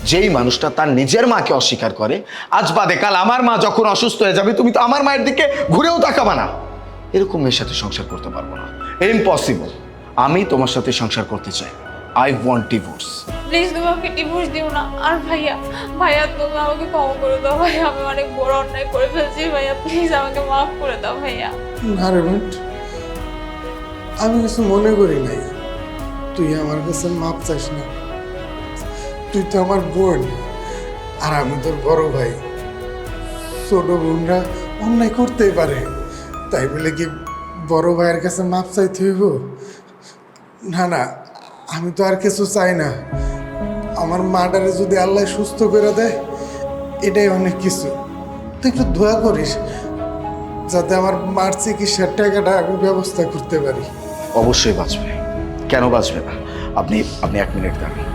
যেই মানুষটা তার নিজের মাকে অস্বীকার করে, আজ বাদে কাল আমার মা যখন অসুস্থ হয়ে যাবে তুমি তো আমার মায়ের দিকে ঘুরেও তাকাবা না। এরকম মেয়ের সাথে সংসার করতে পারবো না, ইম্পসিবল। আমি তোমার সাথে সংসার করতে চাই। I want divorce. প্লিজ তুমি আমাকে ডিভোর্স দিও না। আর ভাইয়া, ভাইয়া তুমি আমাকে ক্ষমা করে দাও ভাইয়া, আমি অনেক বড় অন্যায় করে ফেলছি ভাইয়া, প্লিজ আমাকে মাফ করে দাও ভাইয়া। না রে বেট, আমি কিছু মনে করি নাই। তুই আমার কাছে মাপ চাস না। তুই তো আমার বোন, আর আমি তোর বড় ভাই। ছোট বোনরা অন্যায় করতেই পারে, তাই বলে কি বড় ভাইয়ের কাছে মাপ চাইতে হইব? না না, আমি তো আর কিছু চাই না। আমার মাটারে যদি আল্লাহ সুস্থ করে দেয়, এটাই অনেক কিছু। তুই একটু দোয়া করিস যাতে আমার মার চিকিৎসার টাকাটা আমি ব্যবস্থা করতে পারি। অবশ্যই বাঁচবে, কেন বাঁচবে না? আপনি আপনি 1 মিনিট দাঁড়ান।